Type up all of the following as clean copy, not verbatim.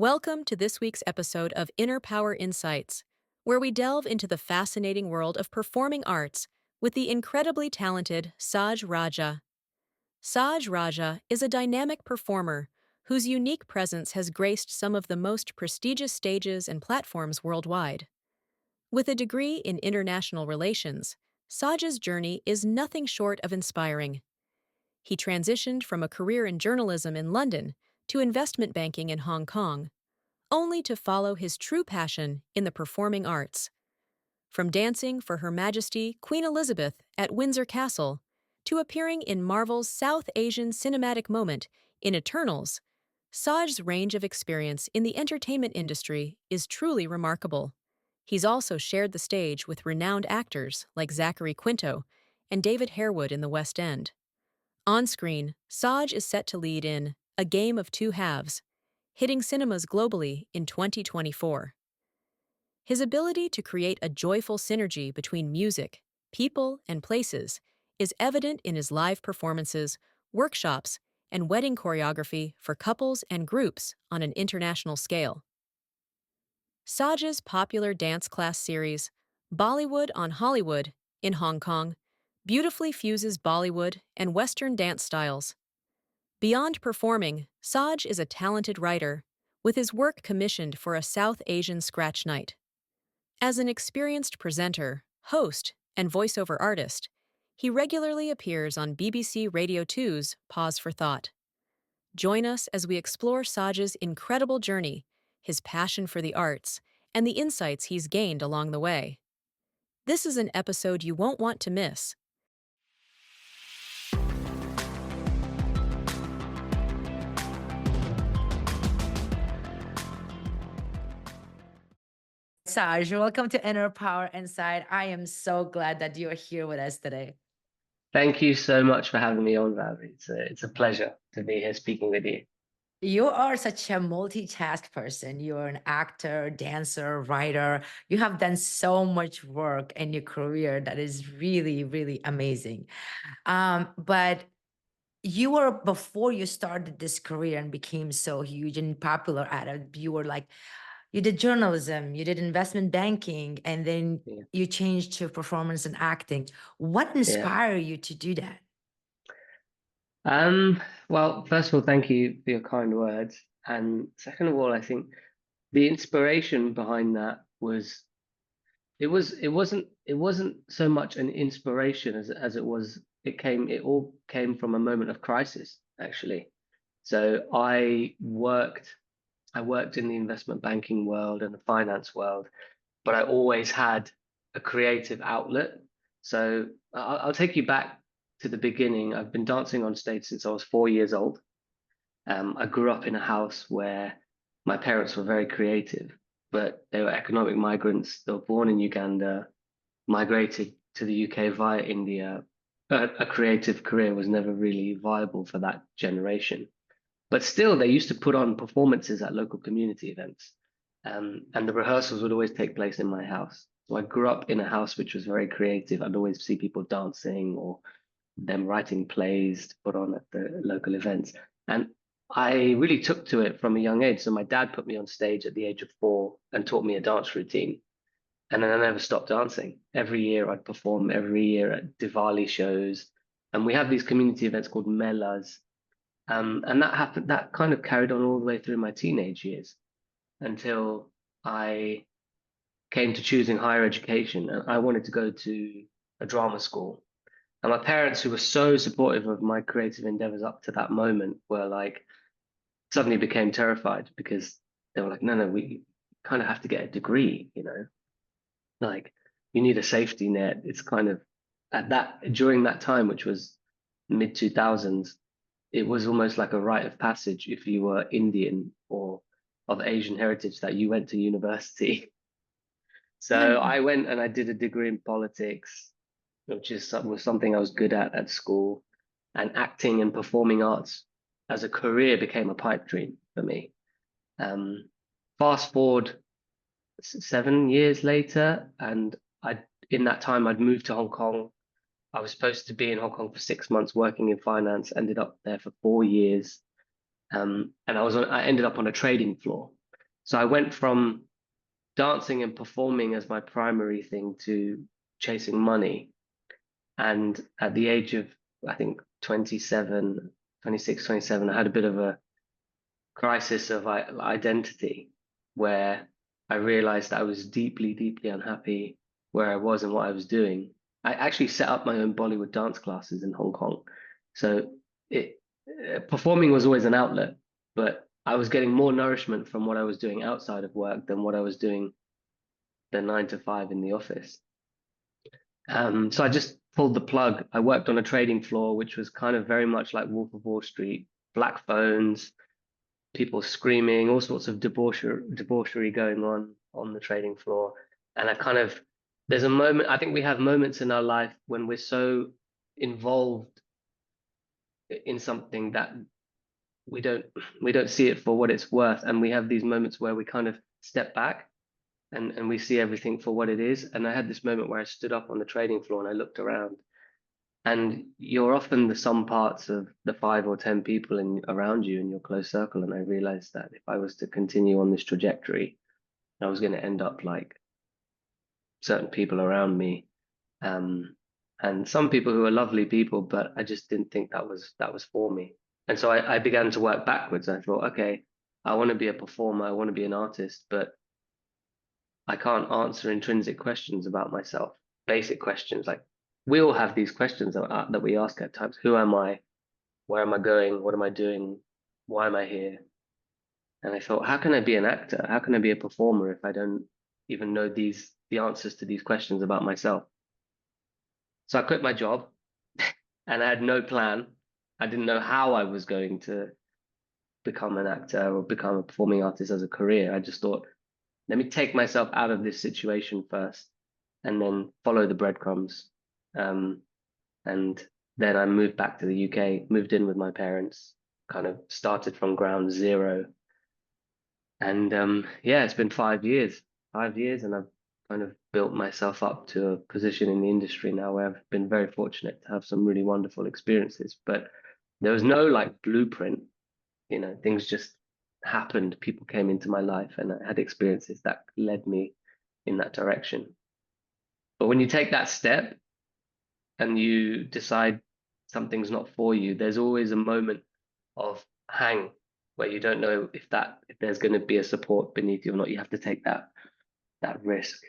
Welcome to this week's episode of Inner Power Insights, where we delve into the fascinating world of performing arts with the incredibly talented Saaj Raja. Saaj Raja is a dynamic performer whose unique presence has graced some of the most prestigious stages and platforms worldwide. With a degree in international relations, Saaj's journey is nothing short of inspiring. He transitioned from a career in journalism in London to investment banking in Hong Kong, only to follow his true passion in the performing arts. From dancing for Her Majesty Queen Elizabeth at Windsor Castle to appearing in Marvel's South Asian cinematic moment in Eternals, Saaj's range of experience in the entertainment industry is truly remarkable. He's also shared the stage with renowned actors like Zachary Quinto and David Harewood in the West End. On screen, Saaj is set to lead in A Game of Two Halves, hitting cinemas globally in 2024. His ability to create a joyful synergy between music, people, and places is evident in his live performances, workshops, and wedding choreography for couples and groups on an international scale. Saaj's popular dance class series, Bollywood on Hollywood, in Hong Kong, beautifully fuses Bollywood and Western dance styles. Beyond performing, Saaj is a talented writer, with his work commissioned for a South Asian scratch night. As an experienced presenter, host, and voiceover artist, he regularly appears on BBC Radio 2's Pause for Thought. Join us as we explore Saaj's incredible journey, his passion for the arts, and the insights he's gained along the way. This is an episode you won't want to miss. Saaj, welcome to Inner Power Inside. I am so glad that you're here with us today. Thank you so much for having me on, Valerie. It's a pleasure to be here speaking with you. You are such a multitask person. You're an actor, dancer, writer. You have done so much work in your career that is really, really amazing. But you were, before you started this career and became so huge and popular at it, you were like, you did journalism, you did investment banking, and then you changed to performance and acting. What inspired you to do that? Well, first of all, thank you for your kind words. And second of all, I think the inspiration behind that was it wasn't so much an inspiration as it all came from a moment of crisis, actually. So I worked in the investment banking world and the finance world, but I always had a creative outlet. So I'll take you back to the beginning. I've been dancing on stage since I was 4 years old. I grew up in a house where my parents were very creative, but they were economic migrants. They were born in Uganda, migrated to the UK via India. A creative career was never really viable for that generation. But still, they used to put on performances at local community events. And the rehearsals would always take place in my house. So I grew up in a house which was very creative. I'd always see people dancing or them writing plays to put on at the local events. And I really took to it from a young age. So my dad put me on stage at the age of 4 and taught me a dance routine. And then I never stopped dancing. Every year I'd perform, every year at Diwali shows. And we have these community events called Melas. And that kind of carried on all the way through my teenage years until I came to choosing higher education. And I wanted to go to a drama school. And my parents, who were so supportive of my creative endeavors up to that moment, were like, suddenly became terrified because they were like, no, we kind of have to get a degree, like you need a safety net. It's kind of during that time, which was mid 2000s, it was almost like a rite of passage if you were Indian or of Asian heritage that you went to university. So I went and I did a degree in politics, which was something I was good at school, and acting and performing arts as a career became a pipe dream for me. Fast forward 7 years later, and in that time I'd moved to Hong Kong. I was supposed to be in Hong Kong for 6 months working in finance, ended up there for 4 years. And I ended up on a trading floor. So I went from dancing and performing as my primary thing to chasing money. And at the age of, I think, 27, 26, 27, I had a bit of a crisis of identity where I realized I was deeply, deeply unhappy where I was and what I was doing. I actually set up my own Bollywood dance classes in Hong Kong. So performing was always an outlet, but I was getting more nourishment from what I was doing outside of work than what I was doing the 9 to 5 in the office. So I just pulled the plug. I worked on a trading floor, which was kind of very much like Wolf of Wall Street, black phones, people screaming, all sorts of debauchery going on the trading floor. And there's a moment, I think we have moments in our life when we're so involved in something that we don't see it for what it's worth. And we have these moments where we kind of step back and we see everything for what it is. And I had this moment where I stood up on the trading floor and I looked around, and you're often the sum parts of the 5 or 10 people around you in your close circle. And I realized that if I was to continue on this trajectory, I was going to end up like certain people around me, and some people who are lovely people, but I just didn't think that was for me. And so I began to work backwards. I thought, okay, I want to be a performer, I want to be an artist, but I can't answer intrinsic questions about myself, basic questions. Like, we all have these questions that we ask at times. Who am I? Where am I going? What am I doing? Why am I here? And I thought, how can I be an actor? How can I be a performer if I don't even know the answers to these questions about myself? So I quit my job and I had no plan. I didn't know how I was going to become an actor or become a performing artist as a career. I just thought, let me take myself out of this situation first and then follow the breadcrumbs. And then I moved back to the UK, moved in with my parents, kind of started from ground zero. And yeah, it's been 5 years, and I've kind of built myself up to a position in the industry now where I've been very fortunate to have some really wonderful experiences. But there was no like blueprint, things just happened. People came into my life and I had experiences that led me in that direction. But when you take that step and you decide something's not for you, there's always a moment of hang where you don't know if there's going to be a support beneath you or not. You have to take that risk.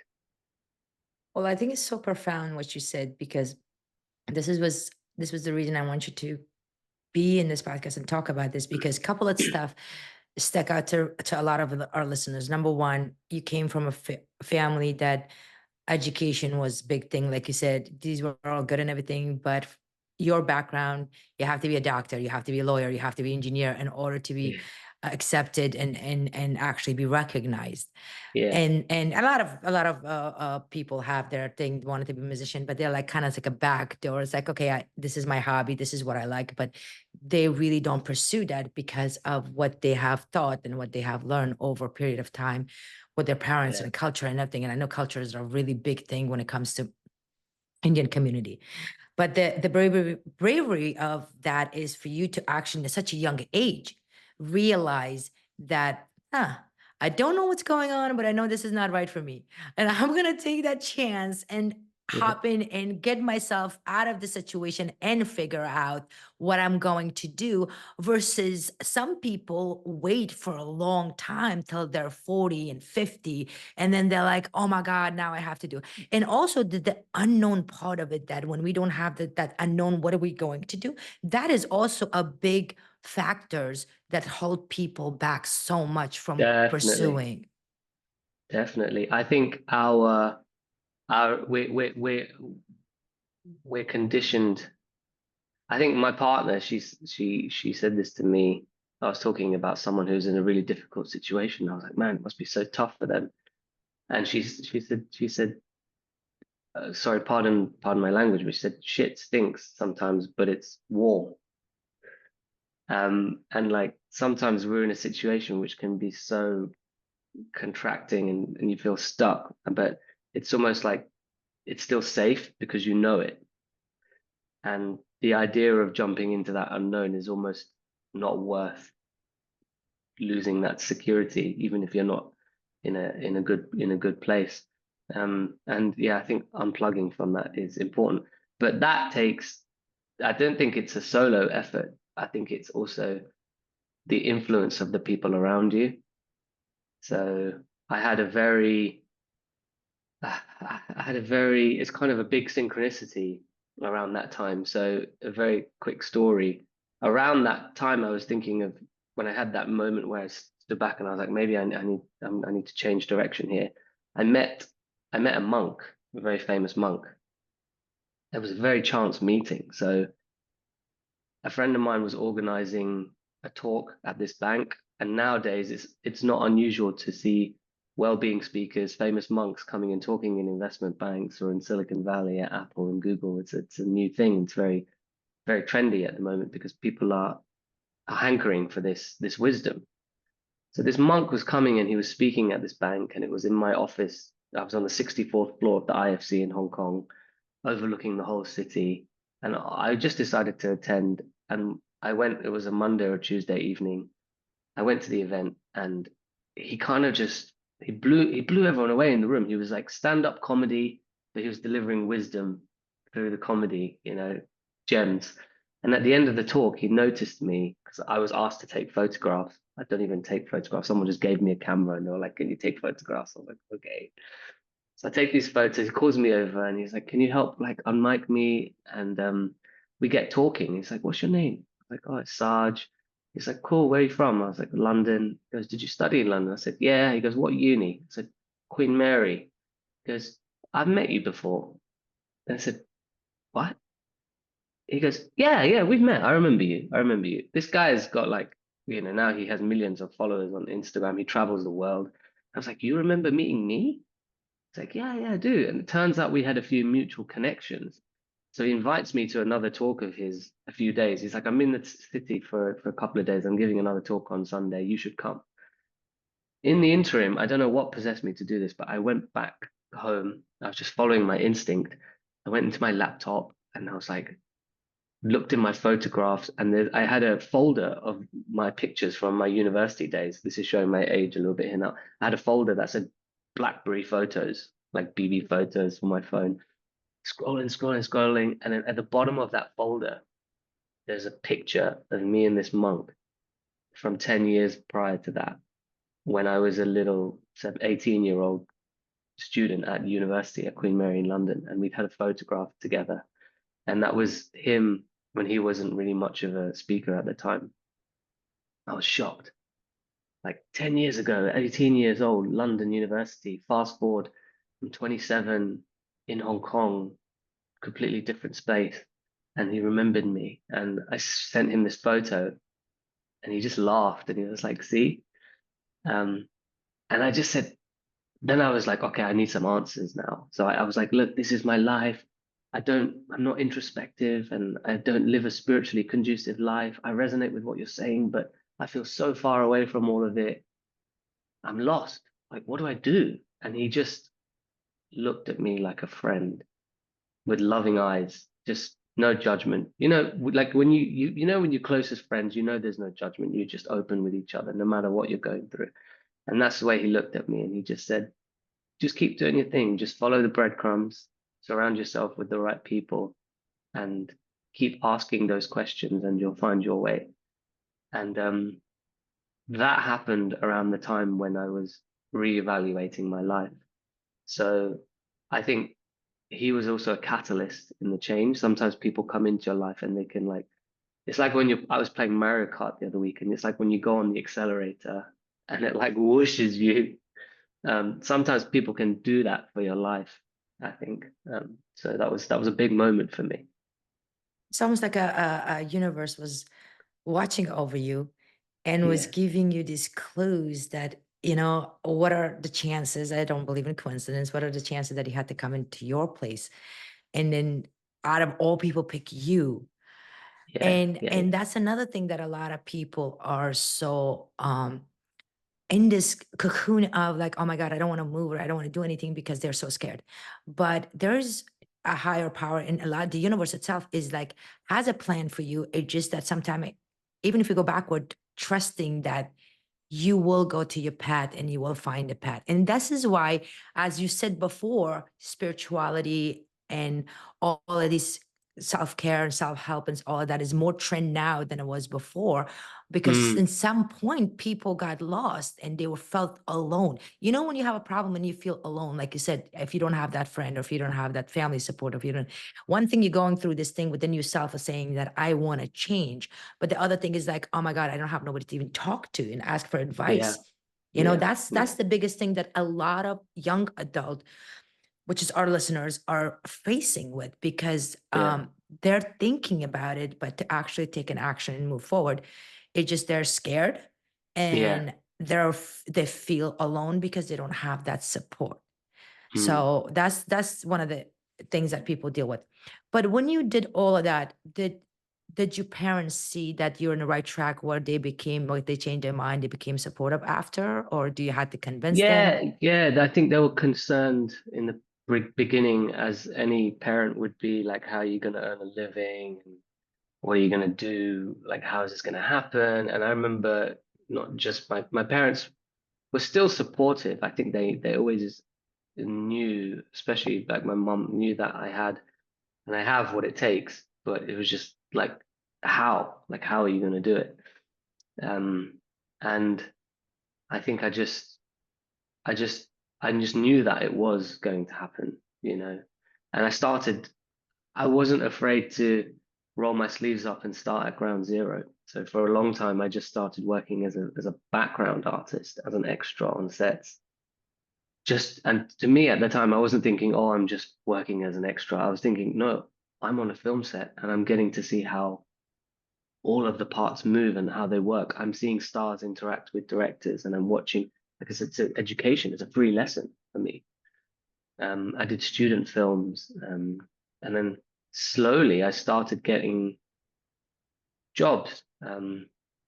Well, I think it's so profound what you said, because this was the reason I want you to be in this podcast and talk about this, because a couple of stuff stuck out to a lot of our listeners. Number one, you came from a family that education was big thing. Like you said, these were all good and everything, but your background, you have to be a doctor, you have to be a lawyer, you have to be an engineer in order to be accepted and actually be recognized. Yeah. And a lot of people have their thing, wanted to be a musician, but they're like kind of like a back door. It's like, okay, this is my hobby, this is what I like, but they really don't pursue that because of what they have thought and what they have learned over a period of time with their parents and culture and everything. And I know culture is a really big thing when it comes to Indian community. But the bravery of that is for you to actually at such a young age realize that, I don't know what's going on, but I know this is not right for me. And I'm going to take that chance and hop in and get myself out of the situation and figure out what I'm going to do, versus some people wait for a long time till they're 40 and 50. And then they're like, oh my God, now I have to do. And also the unknown part of it, that when we don't have that unknown, what are we going to do? That is also a big factors that hold people back so much from pursuing. Definitely. I think we're conditioned. I think my partner, she said this to me. I was talking about someone who's in a really difficult situation. I was like, man, it must be so tough for them. And she said, sorry, pardon my language, but she said, shit stinks sometimes, but it's warm. And like sometimes we're in a situation which can be so contracting and you feel stuck, but it's almost like it's still safe because you know it. And the idea of jumping into that unknown is almost not worth losing that security, even if you're not in a good place. And yeah, I think unplugging from that is important. But that takes, I don't think it's a solo effort. I think it's also the influence of the people around you. So I had a very, it's kind of a big synchronicity around that time. So a very quick story. Around that time, I was thinking of when I had that moment where I stood back and I was like, maybe I need to change direction here. I met a monk, a very famous monk. It was a very chance meeting. So a friend of mine was organizing a talk at this bank, and nowadays it's not unusual to see well-being speakers, famous monks coming and talking in investment banks or in Silicon Valley at Apple and Google. It's a new thing. It's very, very trendy at the moment because people are hankering for this wisdom. So this monk was coming and he was speaking at this bank, and it was in my office. I was on the 64th floor of the IFC in Hong Kong, overlooking the whole city. And I just decided to attend. And I went, it was a Monday or Tuesday evening. I went to the event, and he kind of just he blew everyone away in the room. He was like stand-up comedy, but he was delivering wisdom through the comedy, gems. And at the end of the talk, he noticed me because I was asked to take photographs. I don't even take photographs. Someone just gave me a camera and they were like, "Can you take photographs?" I was like, "Okay." So I take these photos. He calls me over and he's like, "Can you help like unmic me?" And we get talking. He's like, "What's your name?" I was like, "Oh, it's Saaj." He's like, "Cool. Where are you from?" I was like, "London." He goes, "Did you study in London?" I said, "Yeah." He goes, "What uni?" I said, "Queen Mary." He goes, "I've met you before." And I said, "What?" He goes, "Yeah, yeah, we've met. I remember you. I remember you." This guy's got like, now he has millions of followers on Instagram. He travels the world. I was like, "You remember meeting me?" It's like, "Yeah, yeah, I do." And it turns out we had a few mutual connections. So he invites me to another talk of his a few days. He's like, "I'm in the city for a couple of days. I'm giving another talk on Sunday. You should come." In the interim, I don't know what possessed me to do this, but I went back home. I was just following my instinct. I went into my laptop and I was like, looked in my photographs, and I had a folder of my pictures from my university days. This is showing my age a little bit here now. I had a folder that said BlackBerry photos, like BB photos for my phone. Scrolling, and then at the bottom of that folder, there's a picture of me and this monk from 10 years prior to that, when I was a little 18-year-old student at university at Queen Mary in London, and we'd had a photograph together. And that was him when he wasn't really much of a speaker at the time. I was shocked. Like 10 years ago, 18 years old, London University, fast forward, I'm 27 in Hong Kong, completely different space. And he remembered me. And I sent him this photo and he just laughed and he was like, "See?" And I just said, then I was like, okay, I need some answers now. So I was like, "Look, this is my life. I'm not introspective and I don't live a spiritually conducive life. I resonate with what you're saying, but I feel so far away from all of it. I'm lost. Like, what do I do?" And he just looked at me like a friend with loving eyes, just no judgment. Like when when you're closest friends, there's no judgment. You're just open with each other, no matter what you're going through. And that's the way he looked at me. And he just said, "Just keep doing your thing. Just follow the breadcrumbs, surround yourself with the right people, and keep asking those questions and you'll find your way." And that happened around the time when I was reevaluating my life. So I think he was also a catalyst in the change. Sometimes people come into your life and they can it's like when I was playing Mario Kart the other week, and it's like when you go on the accelerator and it like whooshes you. Sometimes people can do that for your life, I think. So that was a big moment for me. It's almost like a universe was watching over you and was Yeah. giving you these clues that, what are the chances? I don't believe in coincidence. What are the chances that he had to come into your place? And then out of all people, pick you. Yeah. And Yeah. and that's another thing that a lot of people are so in this cocoon of like, oh my God, I don't want to move or I don't want to do anything because they're so scared. But there's a higher power, and a lot, the universe itself is like, has a plan for you. It's just that sometimes, even if you go backward, trusting that you will go to your path and you will find a path. And this is why, as you said before, spirituality and all of these self-care and self-help and all of that is more trend now than it was before, because Mm, in some point people got lost and they were felt alone. You know, when you have a problem and you feel alone, like you said, if you don't have that friend, or if you don't have that family support, or if you don't, one thing, you're going through this thing within yourself of saying that I want to change, but the other thing is like, oh my God, I don't have nobody to even talk to and ask for yeah, advice. You know, yeah, that's yeah, the biggest thing that a lot of young adult, which is our listeners, are facing with, because yeah, they're thinking about it, but to actually take an action and move forward, it just, they're scared, yeah. and they feel alone because they don't have that support. Mm. So that's one of the things that people deal with. But when you did all of that, did your parents see that you're in the right track, where they became, like, they changed their mind, they became supportive after, or do you have to convince them? Yeah, yeah. I think they were concerned in the beginning, as any parent would be, like, how are you going to earn a living? And what are you going to do? Like, how is this going to happen? And I remember, not just my parents were still supportive. I think they always knew, especially like my mom knew that I had and I have what it takes, but it was just like, how are you going to do it? Um, and I think I just I just knew that it was going to happen, you know. And I wasn't afraid to roll my sleeves up and start at ground zero. So for a long time, I just started working as a background artist, as an extra on sets. Just, and to me at the time, I wasn't thinking, oh, I'm just working as an extra. I was thinking, no, I'm on a film set and I'm getting to see how all of the parts move and how they work. I'm seeing stars interact with directors, and I'm watching, because it's an education, it's a free lesson for me. I did student films, and then slowly I started getting jobs,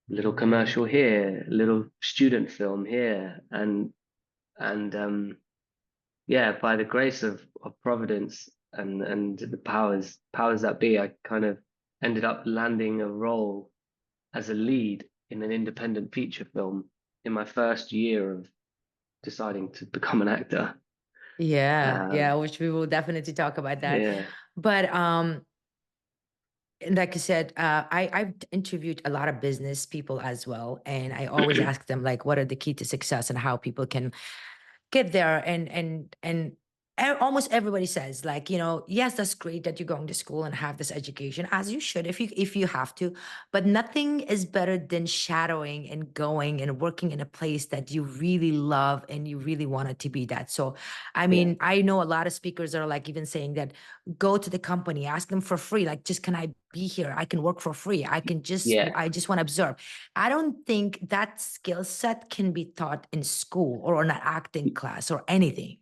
little commercial here, little student film here, and yeah, by the grace of Providence and the powers that be, I kind of ended up landing a role as a lead in an independent feature film in my first year of deciding to become an actor. Yeah, yeah, Um, which we will definitely talk about that. yeah. But like I said, I've interviewed a lot of business people as well, and I always ask them, like, what are the key to success and how people can get there. And almost everybody says, like, you know, yes, that's great that you're going to school and have this education, as you should, if you have to, but nothing is better than shadowing and going and working in a place that you really love and you really want it to be that. So I Yeah. mean, I know a lot of speakers are like even saying that, go to the company, ask them for free, like, just, can I be here, I can work for free, Yeah. I just want to observe. I don't think that skill set can be taught in school or in an acting class or anything.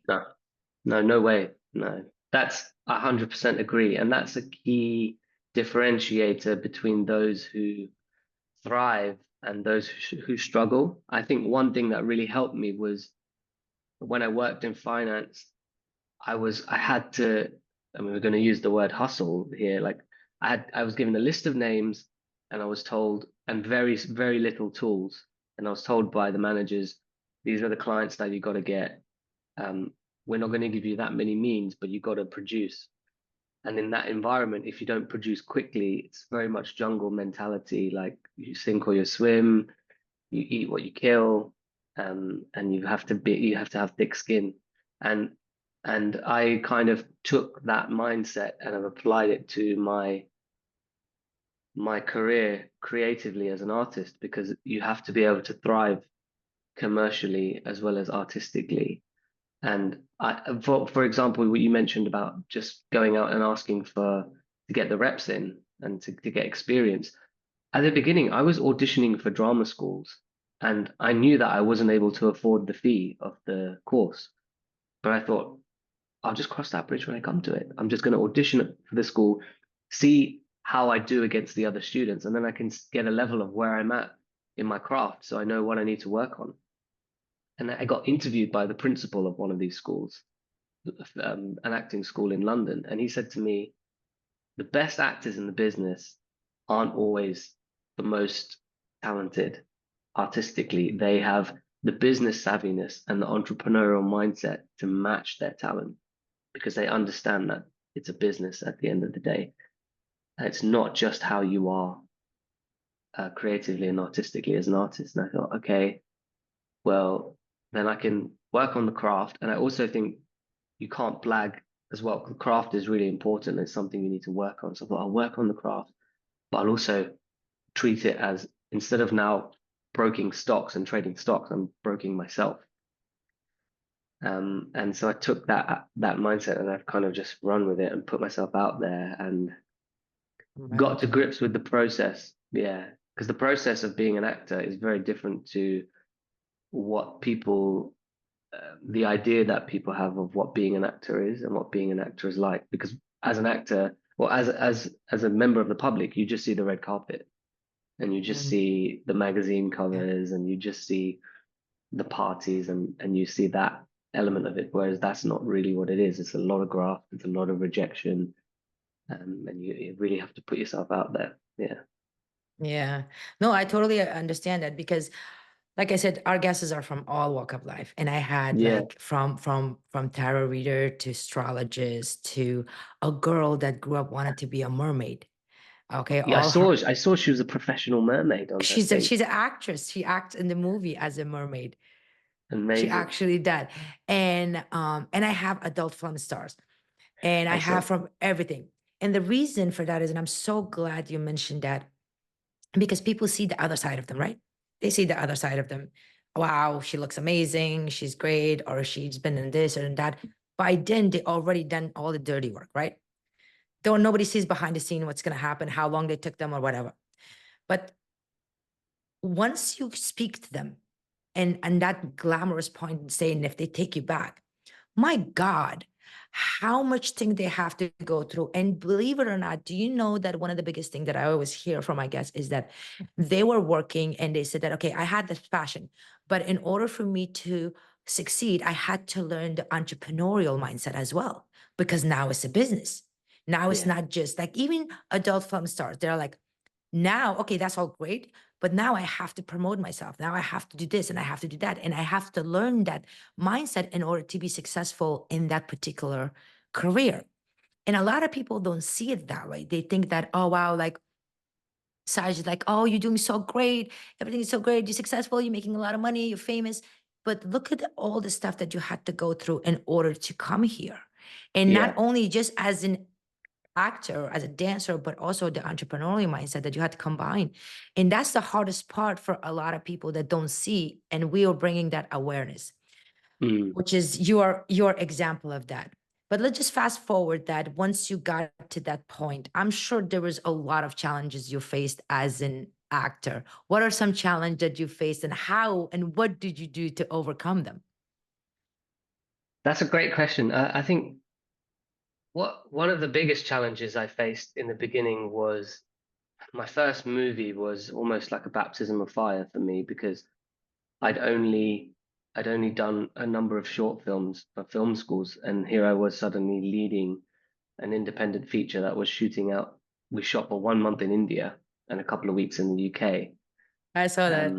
No, no way. No, that's 100% agree. And that's a key differentiator between those who thrive and those who struggle. I think one thing that really helped me was when I worked in finance, I had to, I mean, we're going to use the word hustle here. Like, I was given a list of names, and I was told, and very little tools. And I was told by the managers, these are the clients that you got to get. Um, we're not going to give you that many means, but you got to produce. And in that environment, if you don't produce quickly, it's very much jungle mentality. Like, you sink or you swim, you eat what you kill, and you have to have thick skin. And I kind of took that mindset and have applied it to my career creatively as an artist, because you have to be able to thrive commercially as well as artistically. And for example, what you mentioned about just going out and asking to get the reps in and to get experience. At the beginning, I was auditioning for drama schools, and I knew that I wasn't able to afford the fee of the course. But I thought, I'll just cross that bridge when I come to it. I'm just going to audition for the school, see how I do against the other students, and then I can get a level of where I'm at in my craft, so I know what I need to work on. And I got interviewed by the principal of one of these schools, an acting school in London, and he said to me, the best actors in the business aren't always the most talented. artistically, they have the business savviness and the entrepreneurial mindset to match their talent because they understand that it's a business at the end of the day. And it's not just how you are creatively and artistically as an artist. And I thought, okay, well, then I can work on the craft. And I also think you can't blag as well. The craft is really important. It's something you need to work on. So I thought I'll work on the craft, but I'll also treat it as, instead of now broking stocks and trading stocks, I'm broking myself. And so I took that mindset and I've kind of just run with it and put myself out there and got to grips with the process. Yeah, because the process of being an actor is very different to what people, the idea that people have of what being an actor is and what being an actor is like. Because as an actor, or as a member of the public, you just see the red carpet and you just see the magazine covers and you just see the parties and you see that element of it, whereas that's not really what it is. It's a lot of graft, it's a lot of rejection, and you really have to put yourself out there. Yeah. No, I totally understand that because like I said, our guests are from all walk of life. And I had Yeah, like from tarot reader to astrologist to a girl that grew up wanted to be a mermaid. Okay. yeah. All her I saw she was a professional mermaid on her stage. she's an actress. She acts in the movie as a mermaid. She Amazing. actually did. And I have adult film stars and I have Excellent. from everything. And the reason for that is, and I'm so glad you mentioned that because people see the other side of them, right? They see the other side of them. Wow, she looks amazing. She's great. Or she's been in this or in that. By then, they already done all the dirty work, right? Though nobody sees behind the scene what's going to happen, how long they took them or whatever. But once you speak to them and that glamorous point saying if they take you back, my God, how much thing they have to go through. And believe it or not, do you know that one of the biggest things that I always hear from my guests is that they were working and they said that, okay, I had this passion, but in order for me to succeed, I had to learn the entrepreneurial mindset as well, because now it's a business. Now it's Yeah. not just like even adult film stars. They're like, now, okay, that's all great. But now I have to promote myself. Now I have to do this and I have to do that. And I have to learn that mindset in order to be successful in that particular career. And a lot of people don't see it that way. They think that, oh, wow, like Saaj is like, oh, you're doing so great. Everything is so great. You're successful. You're making a lot of money. You're famous. But look at all the stuff that you had to go through in order to come here. And not Yeah. only just as an actor, as a dancer, but also the entrepreneurial mindset that you had to combine. And that's the hardest part for a lot of people that don't see. And we are bringing that awareness, Mm. which is your example of that. But let's just fast forward that once you got to that point, I'm sure there was a lot of challenges you faced as an actor. What are some challenges that you faced and how and what did you do to overcome them? That's a great question. I think one of the biggest challenges I faced in the beginning was my first movie was almost like a baptism of fire for me because I'd only I'd only done a number of short films for film schools, and here I was suddenly leading an independent feature that was shooting out. We shot for 1 month in India and a couple of weeks in the UK. I saw that.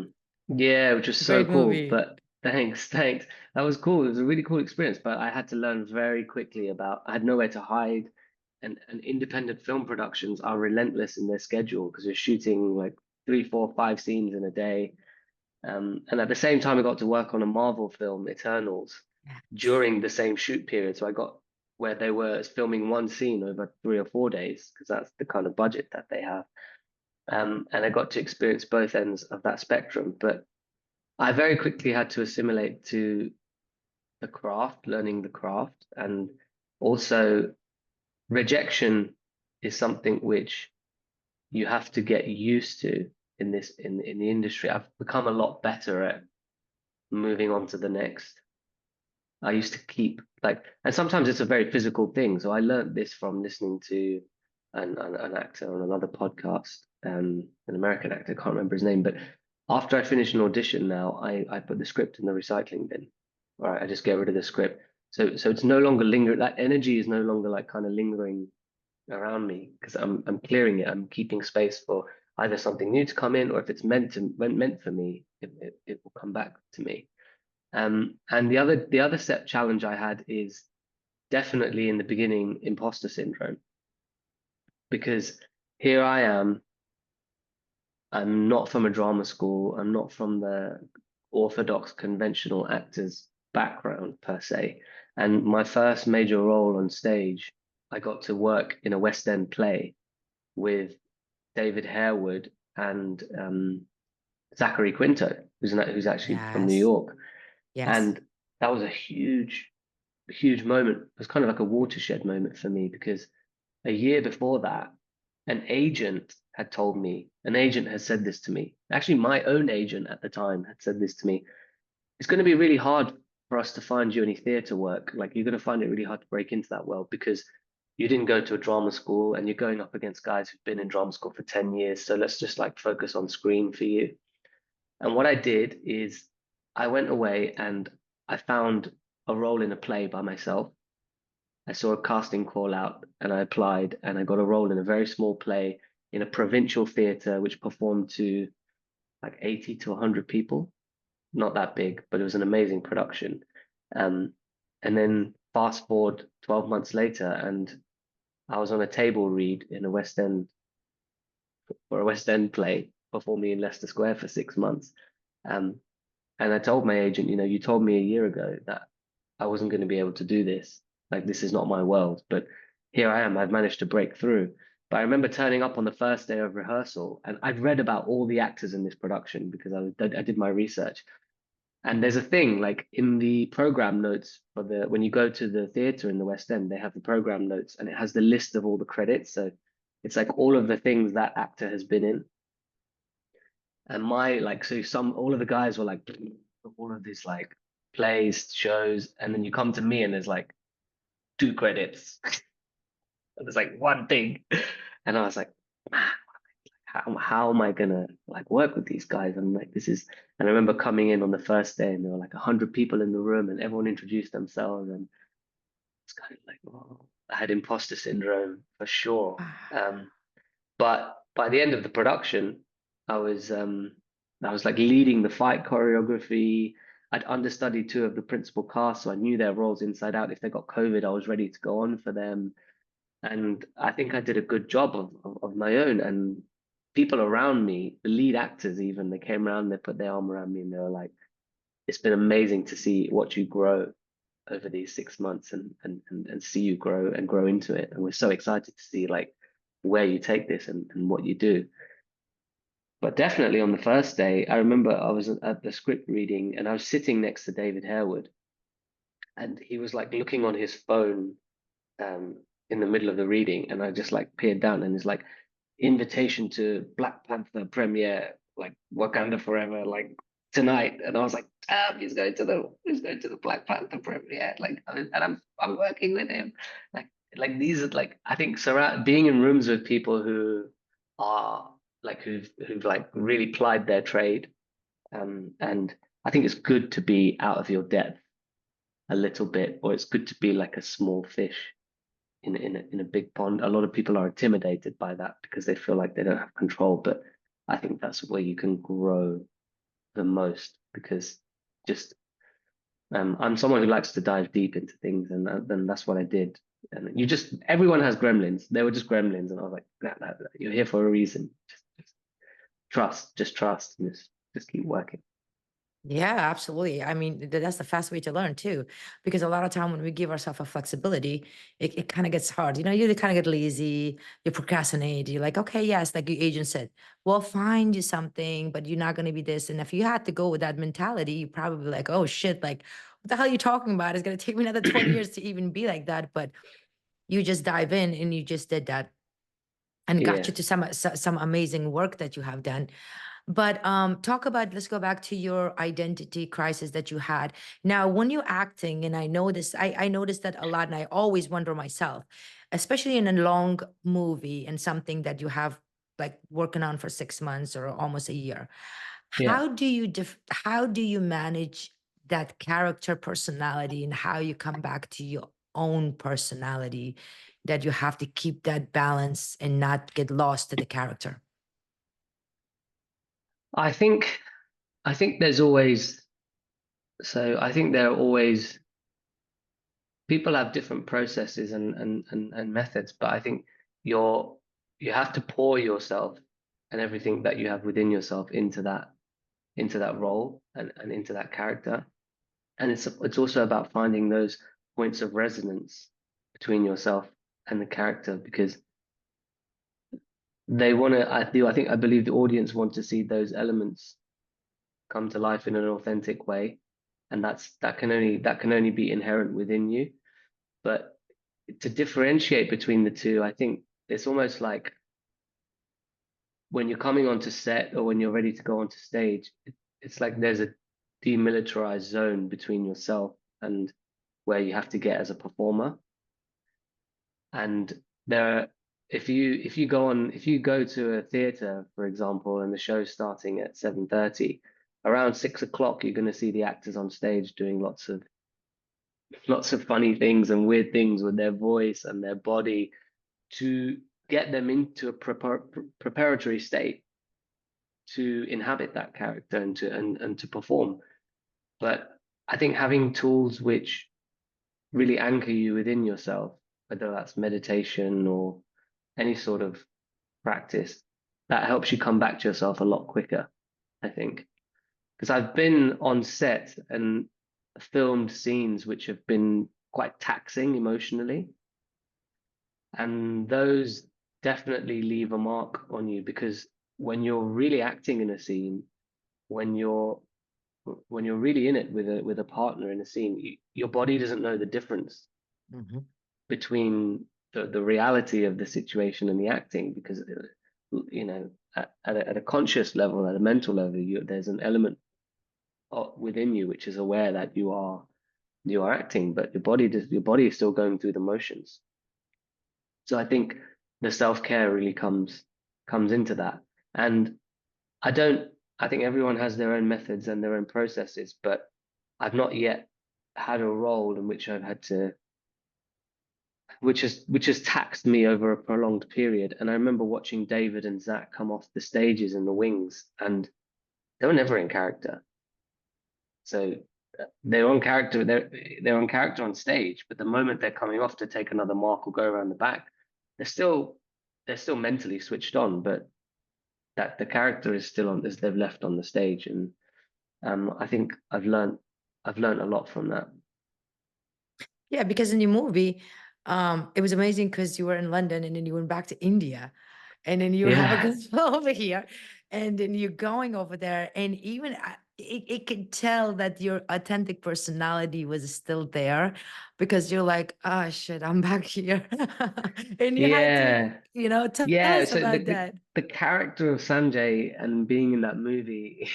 Yeah, which was so Great cool. movie. But thanks. That was cool. It was a really cool experience, but I had to learn very quickly about, I had nowhere to hide. And independent film productions are relentless in their schedule because you're shooting like 3, 4, 5 scenes in a day. And at the same time, I got to work on a Marvel film, Eternals, during the same shoot period. So I got where they were filming one scene over 3 or 4 days because that's the kind of budget that they have. And I got to experience both ends of that spectrum. But I very quickly had to assimilate to the craft, learning the craft, and also rejection is something which you have to get used to in this in the industry. I've become a lot better at moving on to the next. I used to keep like, and sometimes it's a very physical thing. So I learned this from listening to an actor on another podcast, an American actor, I can't remember his name, but after I finish an audition now, I put the script in the recycling bin. All right, I just get rid of the script. So it's no longer lingering. That energy is no longer like kind of lingering around me because I'm clearing it. I'm keeping space for either something new to come in, or if it's meant for me, it will come back to me. And the other step challenge I had is definitely in the beginning imposter syndrome, because here I am. I'm not from a drama school. I'm not from the orthodox conventional actors background per se. And my first major role on stage, I got to work in a West End play with David Harewood and Zachary Quinto, who's actually from New Yes. York. Yes. And that was a huge moment. It was kind of like a watershed moment for me, because a year before that, an agent had told me, an agent had said this to me. Actually, my own agent at the time had said this to me. It's going to be really hard for us to find you any theatre work. Like, you're going to find it really hard to break into that world, because you didn't go to a drama school and you're going up against guys who've been in drama school for 10 years. So let's just like focus on screen for you. And what I did is I went away and I found a role in a play by myself. I saw a casting call out and I applied, and I got a role in a very small play in a provincial theatre which performed to like 80 to 100 people. Not that big, but it was an amazing production. Um, and then fast forward 12 months later, and I was on a table read in a West End for a West End play performing in Leicester Square for 6 months. Um, and I told my agent, you told me a year ago that I wasn't going to be able to do this. Like, this is not my world. But here I am. I've managed to break through. But I remember turning up on the first day of rehearsal, and I'd read about all the actors in this production because I did my research. And there's a thing like in the program notes for when you go to the theater in the West End, they have the program notes and it has the list of all the credits. So it's like all of the things that actor has been in. And all of the guys were like all of these like plays, shows, and then you come to me and there's like 2 credits. And there's like one thing. And I was like, man, how am I gonna like work with these guys? And like and I remember coming in on the first day and there were like 100 people in the room and everyone introduced themselves, and it's kind of like, oh, I had imposter syndrome for sure. But by the end of the production, I was um I was like leading the fight choreography. I'd understudied 2 of the principal cast, so I knew their roles inside out. If they got COVID, I was ready to go on for them. And I think I did a good job of my own. And people around me, the lead actors even, they came around, they put their arm around me and they were like, it's been amazing to see what you grow over these 6 months, and see you grow and grow into it. And we're so excited to see like where you take this and what you do. But definitely on the first day, I remember I was at the script reading and I was sitting next to David Harewood, and he was like looking on his phone um, in the middle of the reading, and I just like peered down and it's like invitation to Black Panther premiere, like Wakanda Forever, like tonight. And I was like, damn, he's going to the Black Panther premiere, like, and I'm working with him, like these are like, I think being in rooms with people who are like who've like really plied their trade, and I think it's good to be out of your depth a little bit, or it's good to be like a small fish in a big pond. A lot of people are intimidated by that because they feel like they don't have control, but I think that's where you can grow the most, because just I'm someone who likes to dive deep into things, and then that's what I did. And everyone has gremlins. They were just gremlins, and I was like, nah, you're here for a reason. Just trust, and just keep working. Yeah, absolutely. I mean, that's the fast way to learn too, because a lot of time when we give ourselves a flexibility, it kind of gets hard. You kind of get lazy, you procrastinate. You're like, okay, yes, like your agent said, we'll find you something, but you're not going to be this. And if you had to go with that mentality, you probably like, oh shit, like what the hell are you talking about? It's going to take me another 20 years to even be like that. But you just dive in and you just did that and got Yeah, you to some amazing work that you have done. But talk about, let's go back to your identity crisis that you had. Now, when you're acting, and I noticed that a lot, and I always wonder myself, especially in a long movie and something that you have like working on for 6 months or almost a year. yeah. How do you manage that character personality and how you come back to your own personality, that you have to keep that balance and not get lost to the character? I think I think there's always I think there are always people have different processes and methods, but I think you're you have to pour yourself and everything that you have within yourself into that role and into that character. And it's also about finding those points of resonance between yourself and the character because they want to I believe the audience want to see those elements come to life in an authentic way, and that can only be inherent within you. But to differentiate between the two, I think it's almost like when you're coming onto set or when you're ready to go onto stage, it's like there's a demilitarized zone between yourself and where you have to get as a performer. And there are, if you go to a theater, for example, and the show's starting at 7:30, around 6 o'clock, you're going to see the actors on stage doing lots of funny things and weird things with their voice and their body to get them into a preparatory state to inhabit that character and to perform. But I think having tools which really anchor you within yourself, whether that's meditation or any sort of practice, that helps you come back to yourself a lot quicker, I think. Because I've been on set and filmed scenes which have been quite taxing emotionally, and those definitely leave a mark on you because when you're really acting in a scene, when you're really in it with a partner in a scene, your body doesn't know the difference Mhm. between the reality of the situation and the acting because you know at a conscious level, at a mental level, there's an element within you which is aware that you are acting, but your body is still going through the motions. So I think the self-care really comes into that. And I don't I think everyone has their own methods and their own processes, but I've not yet had a role in which I've had to which has taxed me over a prolonged period. And I remember watching David and Zach come off the stages in the wings, and they were never in character. So they're on character, they're on character on stage, but the moment they're coming off to take another mark or go around the back, they're still mentally switched on, but that the character is still on as they've left on the stage. And I think I've learned a lot from that. Yeah, because in your movie, it was amazing because you were in London and then you went back to India and then you have a Yeah. gospel over here and then you're going over there and even it could tell that your authentic personality was still there because you're like, oh shit, I'm back here. And you had to, Yeah. tell Yeah. us So about that. the character of Sanjay and being in that movie,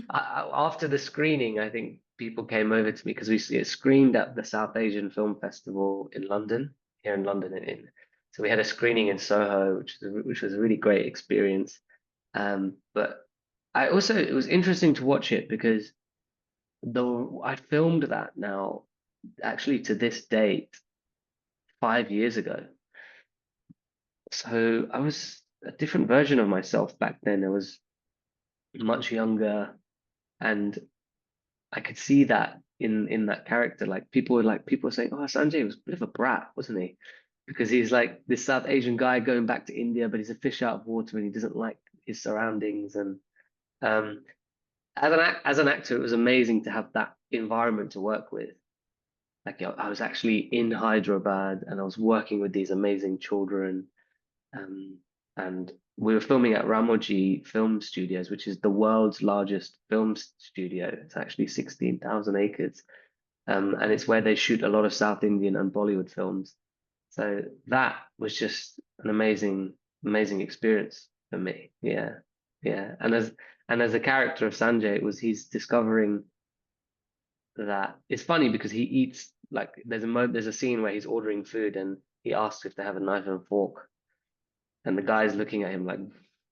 after the screening, I think people came over to me because we see it screened at the South Asian Film Festival in London, here in London. So we had a screening in Soho, which was a really great experience. But it was interesting to watch it because though I filmed that now actually to this date 5 years ago. So I was a different version of myself back then. I was much younger, and I could see that in that character. People were saying, "Oh, Sanjay was a bit of a brat, wasn't he?" Because he's like this South Asian guy going back to India, but he's a fish out of water and he doesn't like his surroundings. And um, as an actor, it was amazing to have that environment to work with. Like I was actually in Hyderabad and I was working with these amazing children. Um, and we were filming at Ramoji Film Studios, which is the world's largest film studio. It's actually 16,000 acres. And it's where they shoot a lot of South Indian and Bollywood films. So that was just an amazing experience for me. Yeah. Yeah. And as a character of Sanjay, he's discovering that it's funny because he eats like there's a scene where he's ordering food and he asks if they have a knife and fork. And the guy's looking at him like,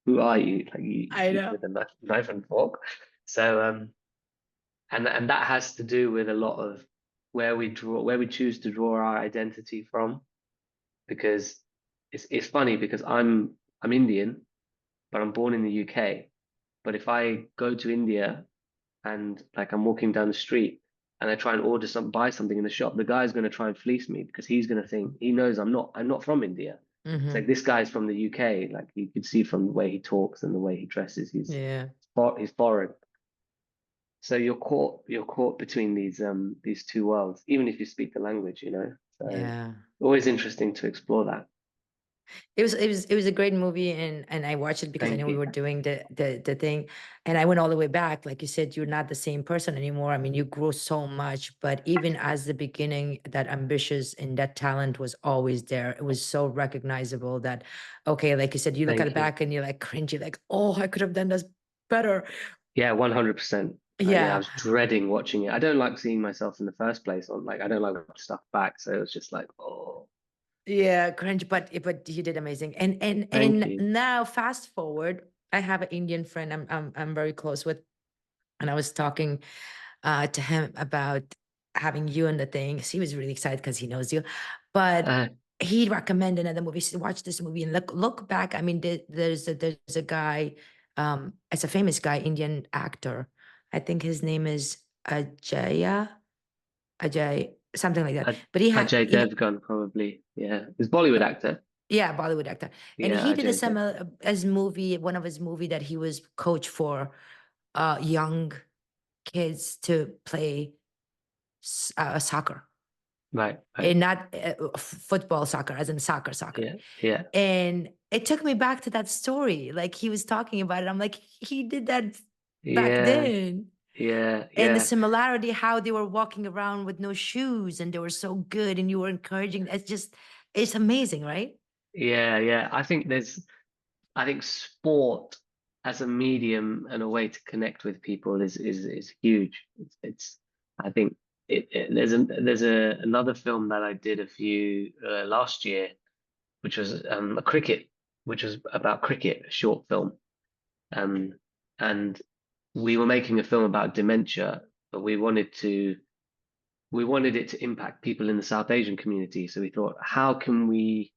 "Who are you? Like you I eat know. with a knife and fork." So and that has to do with a lot of where we choose to draw our identity from, because it's funny because I'm Indian, but I'm born in the UK, But if I go to India and like I'm walking down the street and I try and buy something in the shop, the guy's going to try and fleece me because he's going to think he knows I'm not from India. It's Hmm. like this guy's from the UK. Like you could see from the way he talks and the way he dresses, Yeah. he's foreign. So you're caught between these two worlds, even if you speak the language, you know. So Yeah. always interesting to explore that. It was a great movie, and I watched it because I Thank know we you. were doing the thing, and I went all the way back. Like you said, you're not the same person anymore. I mean, you grow so much, but even as the beginning, that ambitious and that talent was always there. It was so recognizable that, okay, like you said, you look at it Thank you. back and you're like cringy, like, oh, I could have done this better. Yeah, 100%. Yeah, I Yeah. was dreading watching it. I don't like seeing myself in the first place on like I don't like watch stuff back. So it was just like, oh, Yeah, cringe, but he did amazing. And thank and you. now fast forward, I have an Indian friend I'm very close with, and I was talking to him about having you in the thing. So he was really excited because he knows you, but Uh, he recommended another movie. He said, watch this movie and look back. I mean, there's a guy, it's a famous guy, Indian actor. I think his name is Ajay, something like that. uh, But he had, Ajay Devgan probably. Yeah, he's Bollywood actor. yeah, Bollywood actor, and he Yeah, did a Ajay Devgan. similar as movie, one of his movie that he was coach for young kids to play soccer, Right, right. and not football soccer, as in soccer. Yeah, yeah, And it took me back to that story. Like he was talking about it. I'm like, he did that back yeah, then. yeah, And the yeah, similarity, how they were walking around with no shoes and they were so good and you were encouraging. It's amazing, right? yeah. I think sport as a medium and a way to connect with people is huge. I think there's another film that I did a few last year, which was a cricket, which was about cricket, a short film. Um, and we were making a film about dementia, but we wanted it to impact people in the South Asian community. So we thought, how can we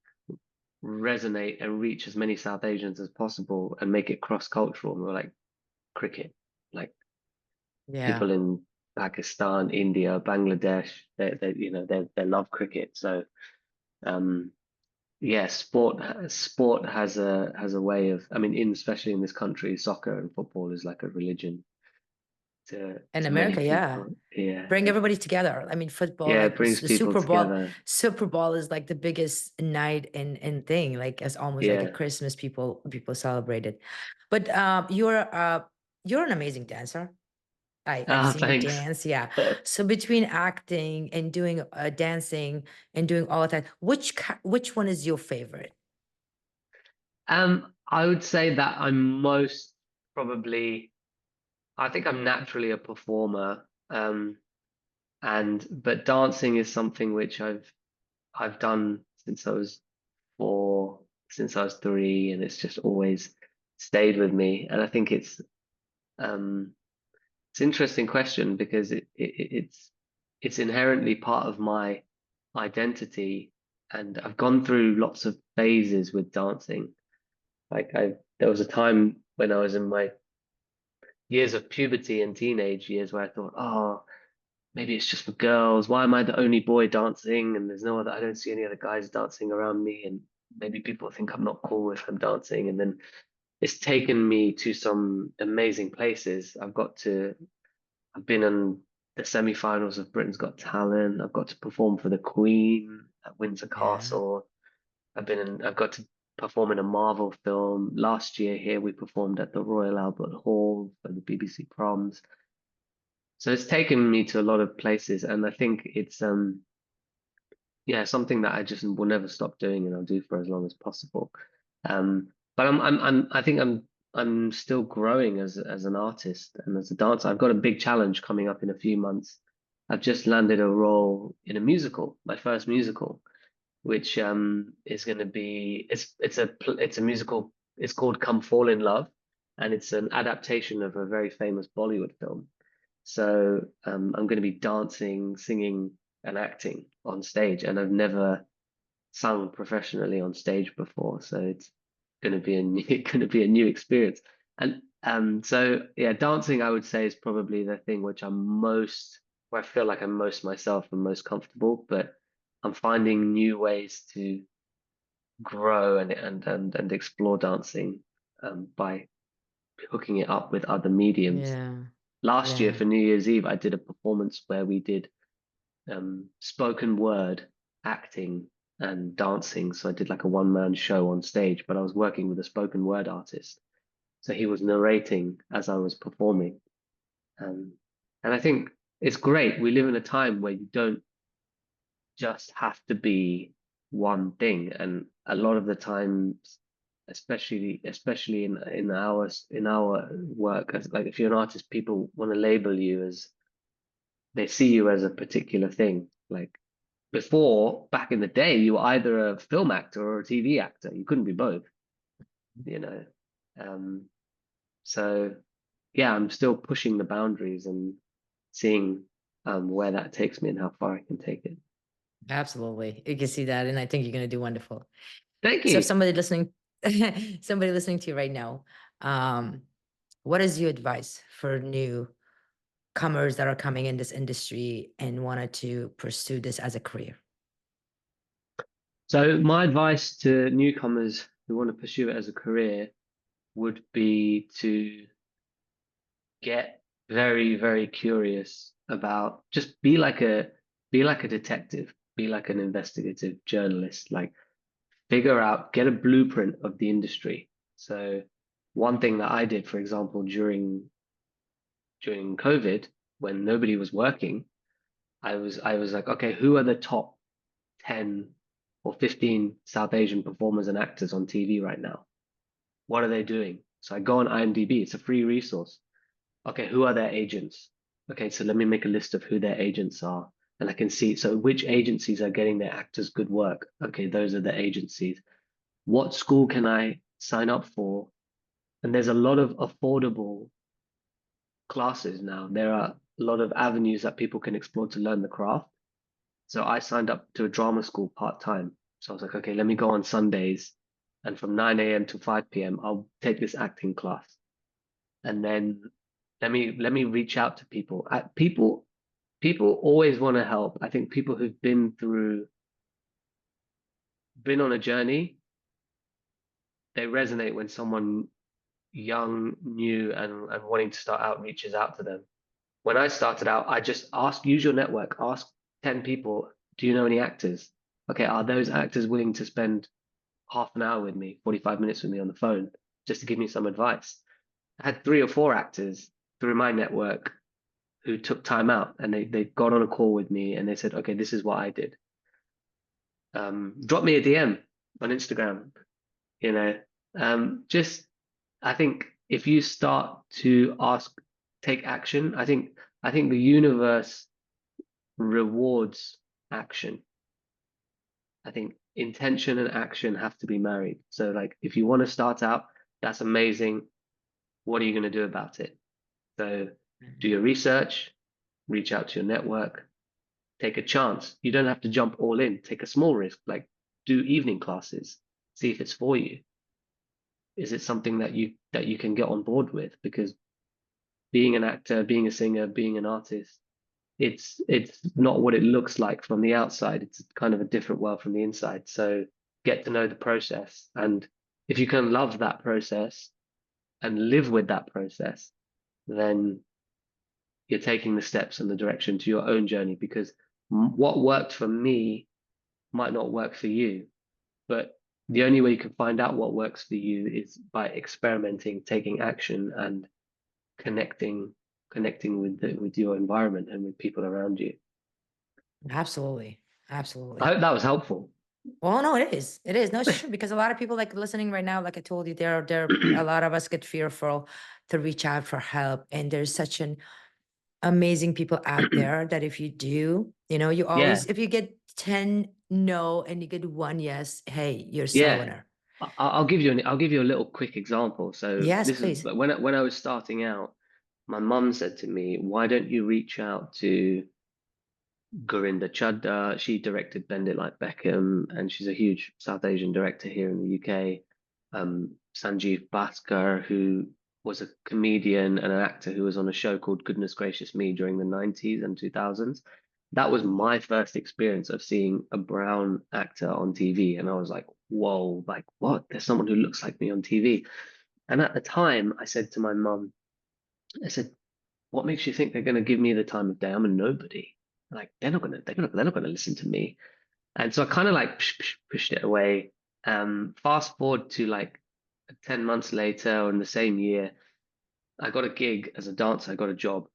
resonate and reach as many South Asians as possible and make it cross-cultural? And we're like, cricket, like Yeah. people in Pakistan, India, Bangladesh, they love cricket. So um, yeah, sport has a way of, I mean, especially in this country, soccer and football is like a religion to In many America, yeah. people. Yeah, Bring everybody together. I mean, football, yeah, like it brings the people Super Bowl. together. Super Bowl is like the biggest night and thing. Like it's almost like a Yeah. Christmas. People celebrate it. But you're an amazing dancer. I've Ah, seen you thanks. dance. Yeah. So between acting and doing dancing and doing all of that, which one is your favorite? I would say that I'm most probably, I think I'm naturally a performer. But dancing is something which I've done since I was 4, since I was 3, and it's just always stayed with me. And I think um it's an interesting question because it's inherently part of my identity, and I've gone through lots of phases with dancing. Like there was a time when I was in my years of puberty and teenage years where I thought, oh, maybe it's just for girls. Why am I the only boy dancing? And I don't see any other guys dancing around me. And maybe people think I'm not cool if I'm dancing. And then it's taken me to some amazing places. I've been in the semi-finals of Britain's Got Talent. I've got to perform for the Queen at Windsor Yeah. Castle. I've got to perform in a Marvel film. Last year here we performed at the Royal Albert Hall for the BBC Proms. So it's taken me to a lot of places, and I think it's yeah, something that I just will never stop doing, and I'll do for as long as possible. But I think I'm still growing as an artist and as a dancer. I've got a big challenge coming up in a few months. I've just landed a role in a musical, my first musical, which is going to be it's a musical. It's called Come Fall in Love, and it's an adaptation of a very famous Bollywood film. So I'm going to be dancing, singing, and acting on stage, and I've never sung professionally on stage before, so it's going to be a new, going to be a new experience. And So yeah, dancing I would say is probably the thing which where I feel like I'm most myself and most comfortable, but I'm finding new ways to grow and explore dancing by hooking it up with other mediums. Yeah. Last year Yeah. for New Year's Eve, I did a performance where we did spoken word acting and dancing. So I did like a one-man show on stage, but I was working with a spoken word artist. So he was narrating as I was performing. Um, and I think it's great. We live in a time where you don't just have to be one thing. And a lot of the times, especially in our work, as like if you're an artist, people want to label you as they see you as a particular thing. Like before, back in the day, you were either a film actor or a TV actor. You couldn't be both, you know. Um, so yeah, I'm still pushing the boundaries and seeing where that takes me and how far I can take it. Absolutely. You can see that. And I think you're going to do wonderful. Thank So if you. somebody listening, somebody listening to you right now, um, what is your advice for newcomers that are coming in this industry and wanted to pursue this as a career? So my advice to newcomers who want to pursue it as a career would be to get very, very curious about just be like a detective, be like an investigative journalist, like figure out, get a blueprint of the industry. So one thing that I did, for example, during COVID, when nobody was working, I was like, okay, who are the top 10 or 15 South Asian performers and actors on TV right now? What are they doing? So I go on IMDb, it's a free resource. Okay, who are their agents? Okay, so let me make a list of who their agents are. And I can see, so which agencies are getting their actors good work? Okay, those are the agencies. What school can I sign up for? And there's a lot of affordable classes now. There are a lot of avenues that people can explore to learn the craft. So I signed up to a drama school part-time. So I was like, okay, let me go on Sundays and from 9 a.m. to 5 p.m. I'll take this acting class. And then let me reach out to people. People always want to help. I think people who've been on a journey, they resonate when someone young, new, and wanting to start out reaches out to them. When I started out, I just use your network, ask 10 people, do you know any actors? Okay, are those actors willing to spend half an hour with me, 45 minutes with me on the phone, just to give me some advice? I had 3 or 4 actors through my network who took time out and they got on a call with me and they said, okay, this is what I did. Drop me a DM on Instagram, you know. Just I think if you start to take action, I think the universe rewards action. I think intention and action have to be married. So like if you want to start out, that's amazing. What are you going to do about it? So do your research, reach out to your network, take a chance. You don't have to jump all in. Take a small risk, like do evening classes, see if it's for you. Is it something that you can get on board with? Because being an actor, being a singer, being an artist, it's not what it looks like from the outside. It's kind of a different world from the inside. So get to know the process. And if you can love that process and live with that process, then you're taking the steps and the direction to your own journey because what worked for me might not work for you. But the only way you can find out what works for you is by experimenting, taking action, and connecting with your environment and with people around you. Absolutely. I Absolutely. hope that was helpful. Well, no, it is. It is. No, it's true because a lot of people like listening right now, like I told you, there a lot of us get fearful to reach out for help. And there's such an amazing people out there that if you do, you Yeah, always, if you get 10 no and you get 1 yes, hey, you're still a yeah. winner. I'll give you a little quick example. So Yes, this is please. when I was starting out, my mum said to me, "Why don't you reach out to Gurinder Chadda? She directed Bend It Like Beckham, and she's a huge South Asian director here in the UK. Sanjeev Bhaskar, who was a comedian and an actor who was on a show called Goodness Gracious Me during the 90s and 2000s. That was my first experience of seeing a brown actor on TV. And I was like, whoa, like what? There's someone who looks like me on TV. And at the time, I said to my mum, I said, what makes you think they're going to give me the time of day? I'm a nobody. Like they're not gonna listen to me. And so I kind of like pushed it away. Fast forward to like 10 months later, or in the same year, I got a gig as a dancer. I got a job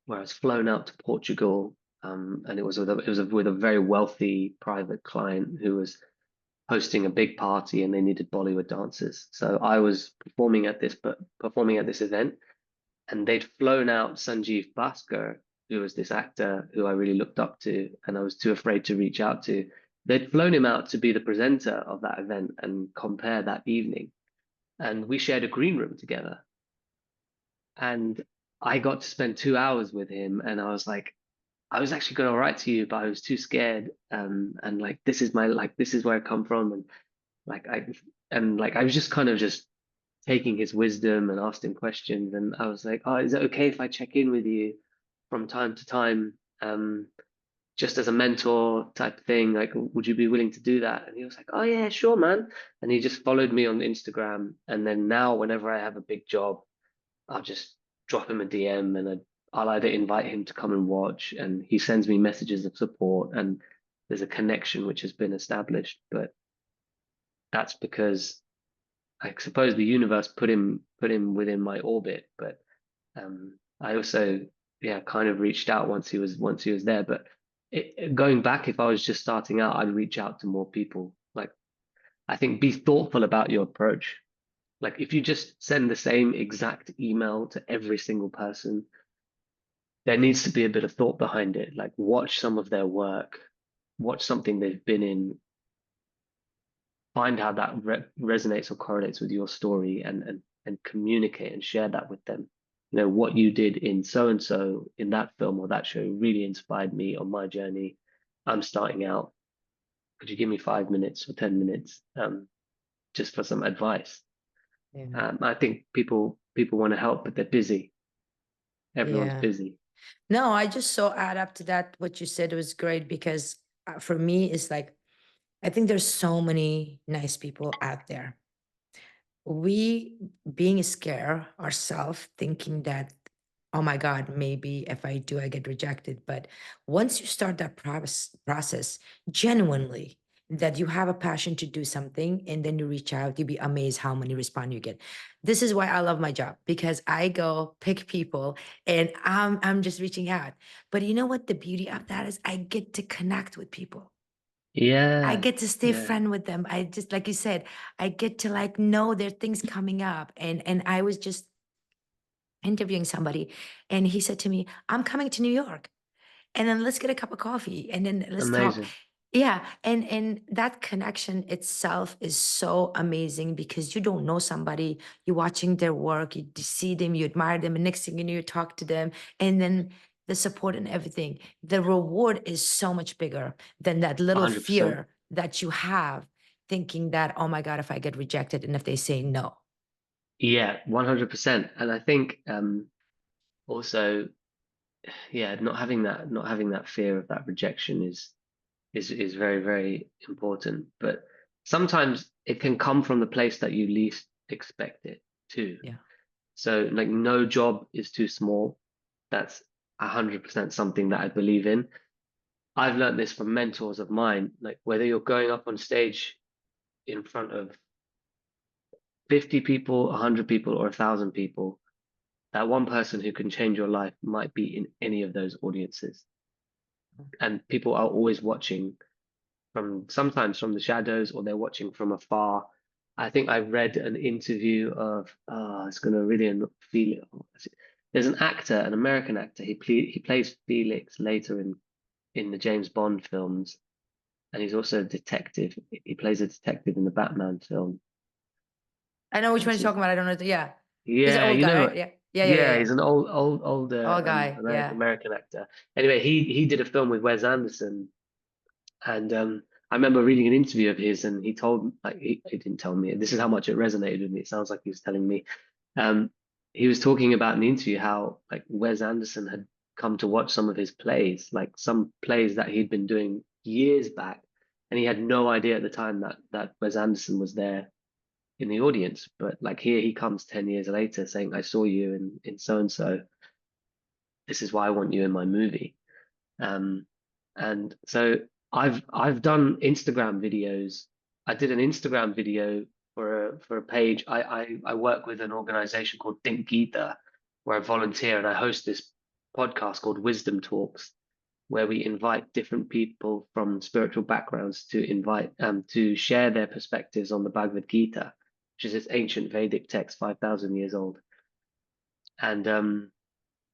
where I was flown out to Portugal, and it was with a very wealthy private client who was hosting a big party, and they needed Bollywood dancers. So I was performing at this event, and they'd flown out Sanjeev Bhaskar, who was this actor who I really looked up to, and I was too afraid to reach out to. They'd flown him out to be the presenter of that event and compare that evening, and we shared a green room together. And I got to spend 2 hours with him, and I was like, I was actually going to write to you, but I was too scared. And like, this is where I come from, and like I was just kind of just taking his wisdom and asked him questions. And I was like, oh, is it okay if I check in with you from time to time, just as a mentor type thing? Like, would you be willing to do that? And he was like, oh yeah, sure, man. And he just followed me on Instagram. And then now, whenever I have a big job, I'll just drop him a DM, and I'll either invite him to come and watch, and he sends me messages of support, and there's a connection which has been established. But that's because I suppose the universe put him within my orbit. But I also, yeah, kind of reached out once he was there. But going back, if I was just starting out, I'd reach out to more people. Like, I think be thoughtful about your approach. Like, if you just send the same exact email to every single person, there needs to be a bit of thought behind it. Like, watch some of their work, watch something they've been in, find how that resonates or correlates with your story, and communicate and share that with them. You know, what you did in so and so in that film or that show really inspired me on my journey. I'm starting out. Could you give me 5 minutes or 10 minutes, just for some advice? Yeah. I think people want to help, but they're busy. Everyone's Yeah. busy. No, I just so add up to that. What you said was great because for me, it's like, I think there's so many nice people out there. We being scared ourselves, thinking that, oh my God, maybe if I do, I get rejected. But once you start that process genuinely, that you have a passion to do something and then you reach out, you'd be amazed how many respond you get. This is why I love my job, because I go pick people and I'm just reaching out. But you know what the beauty of that is? I get to connect with people. I Yeah, get to stay yeah, friend with them. I just, like you said, I get to like know there are things coming up. And I was just interviewing somebody and he said to me, I'm coming to New York. And then let's get a cup of coffee and then let's talk. amazing. Yeah. And that connection itself is so amazing because you don't know somebody, you're watching their work, you see them, you admire them, and next thing you know, you talk to them, and then the support and everything. The reward is so much bigger than that little 100%. fear that you have, thinking that, oh my God, if I get rejected and if they say no. Yeah, 100%. And I think also, yeah, not having that fear of that rejection is very, very important. But sometimes it can come from the place that you least expect it to. Yeah. So like, no job is too small. That's 100% something that I believe in. I've learned this from mentors of mine. Like, whether you're going up on stage in front of 50 people, 100 people, or 1,000 people, that one person who can change your life might be in any of those audiences. And people are always watching, sometimes from the shadows, or they're watching from afar. I think I read an interview of, it's going to really feel it. There's an actor, an American actor. He plays Felix later in the James Bond films, and he's also a detective. He plays a detective in the Batman film. I know which one What's you're his? talking about. I don't know. Yeah. He's an Yeah, old you guy, know, right? Yeah. Yeah. Yeah. Yeah. yeah, Yeah. he's an older Old guy. Yeah. American actor. Anyway, he did a film with Wes Anderson, and I remember reading an interview of his, and he didn't tell me. This is how much it resonated with me. It sounds like he was telling me. Um, he was talking about in the interview how like Wes Anderson had come to watch some of his plays, like some plays that he'd been doing years back, and he had no idea at the time that Wes Anderson was there in the audience. But like here he comes 10 years later saying, I saw you in so and so. This is why I want you in my movie. Um, and so I've done Instagram videos. I did an Instagram video for a page. I work with an organization called Think Gita, where I volunteer and I host this podcast called Wisdom Talks, where we invite different people from spiritual backgrounds to share their perspectives on the Bhagavad Gita, which is this ancient Vedic text, 5,000 years old. And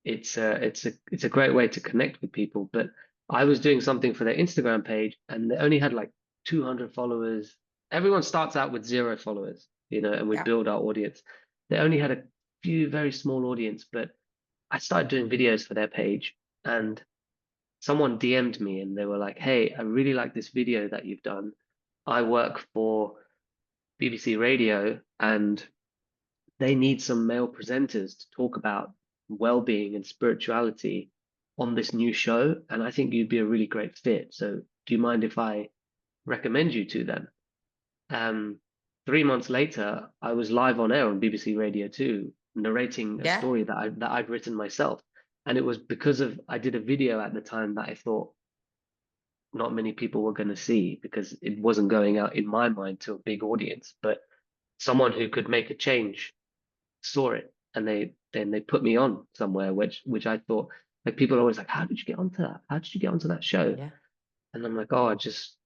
it's a great way to connect with people. But I was doing something for their Instagram page, and they only had like 200 followers. Everyone starts out with 0 followers, and we Yeah. build our audience. They only had a few very small audience, but I started doing videos for their page, and someone DM'd me and they were like, "Hey, I really like this video that you've done. I work for BBC Radio, and they need some male presenters to talk about well-being and spirituality on this new show, and I think you'd be a really great fit. So do you mind if I recommend you to them?" 3 months later, I was live on air on BBC Radio 2, narrating a Yeah. story that I'd written myself. And it was because I did a video at the time that I thought not many people were going to see, because it wasn't going out in my mind to a big audience, but someone who could make a change saw it, and they put me on somewhere, which I thought, like, people are always like, how did you get onto that? How did you get onto that show? Yeah. And I'm like, oh, I just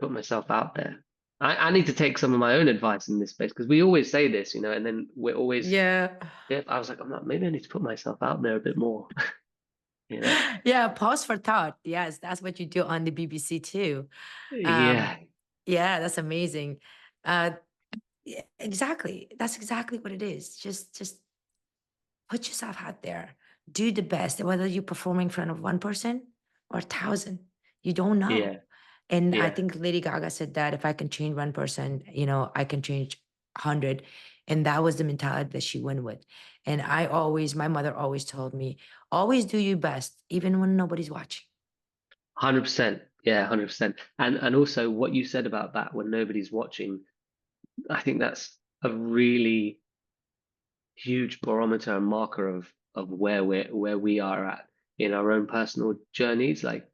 put myself out there. I need to take some of my own advice in this space, because we always say this, and then we're always, Yeah. yeah, I was like, maybe I need to put myself out there a bit more, you know? Yeah, pause for thought. Yes, that's what you do on the BBC too. Yeah, Um, yeah, that's amazing. Uh, yeah, exactly. That's exactly what it is. Just put yourself out there. Do the best. Whether you perform in front of one person or 1,000, you don't know. yeah, And I yeah. think Lady Gaga said that if I can change one person, I can change 100. And that was the mentality that she went with. And my mother always told me, always do your best, even when nobody's watching. 100%. Yeah, 100%. And also what you said about that when nobody's watching, I think that's a really huge barometer and marker of where we are at in our own personal journeys. Like,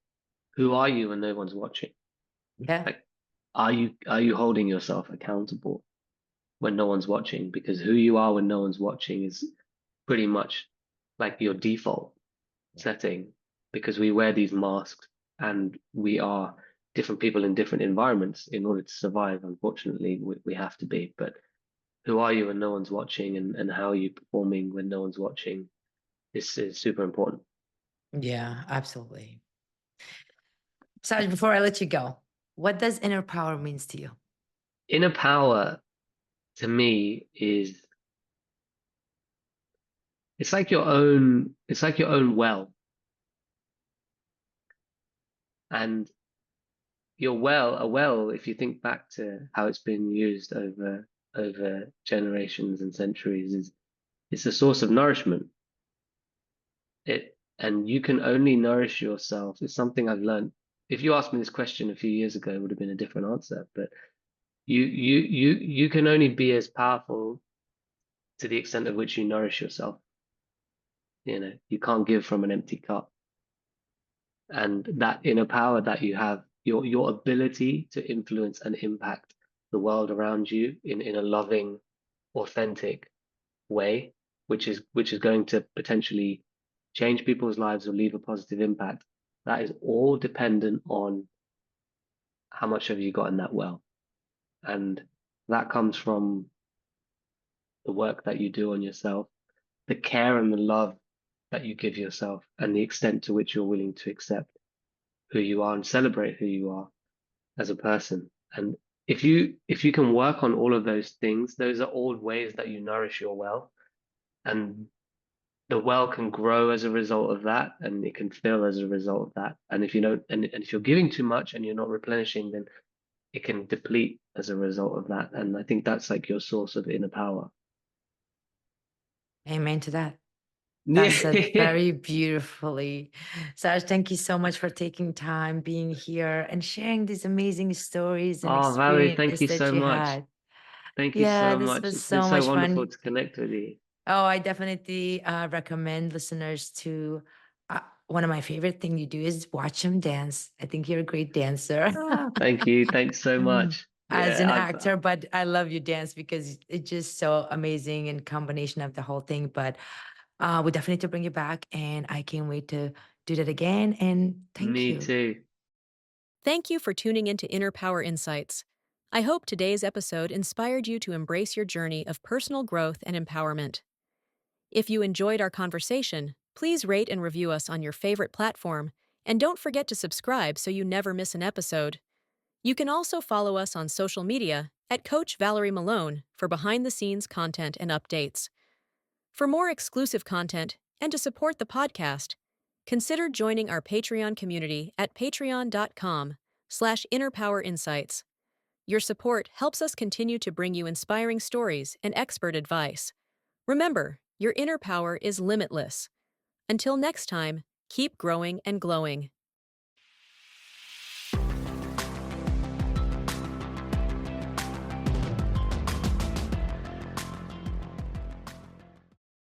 who are you when no one's watching? Yeah. Like, are you holding yourself accountable when no one's watching? Because who you are when no one's watching is pretty much like your default setting, because we wear these masks and we are different people in different environments in order to survive. Unfortunately, we have to be. But who are you when no one's watching, and how are you performing when no one's watching? This is super important. Yeah, absolutely. Saj, before I let you go, what does inner power means to you? Inner power to me is, it's like your own well, and a well, if you think back to how it's been used over generations and centuries, is it's a source of nourishment. And you can only nourish yourself. It's something I've learned. If you asked me this question a few years ago, it would have been a different answer. But you can only be as powerful to the extent of which you nourish yourself. You can't give from an empty cup. And that inner power that you have, your ability to influence and impact the world around you in a loving, authentic way, which is going to potentially change people's lives or leave a positive impact. That is all dependent on how much have you got in that well. And that comes from the work that you do on yourself, the care and the love that you give yourself, and the extent to which you're willing to accept who you are and celebrate who you are as a person. And if you can work on all of those things, those are all ways that you nourish your well. And the well can grow as a result of that, and it can fill as a result of that. And if you don't, and if you're giving too much and you're not replenishing, then it can deplete as a result of that. And I think that's like your source of inner power. Amen to that. That said Yeah. very beautifully. Sarah, thank you so much for taking time being here and sharing these amazing stories and Oh, Valerie, thank experiences you that so you much. had. Thank you Yeah, so this much. was It's been so so much wonderful fun. to connect with you. Oh, I definitely recommend listeners to. One of my favorite thing you do is watch them dance. I think you're a great dancer. Thank you. Thanks so much. As an Yeah, I've actor, but I love your dance because it's just so amazing in combination of the whole thing. But we definitely need to bring you back, and I can't wait to do that again. And thank me you. too. Thank you for tuning into Inner Power Insights. I hope today's episode inspired you to embrace your journey of personal growth and empowerment. If you enjoyed our conversation, please rate and review us on your favorite platform, and don't forget to subscribe so you never miss an episode. You can also follow us on social media at Coach Valerie Malone for behind-the-scenes content and updates. For more exclusive content and to support the podcast, consider joining our Patreon community at patreon.com/innerpowerinsights. Your support helps us continue to bring you inspiring stories and expert advice. Remember, your inner power is limitless. Until next time, keep growing and glowing.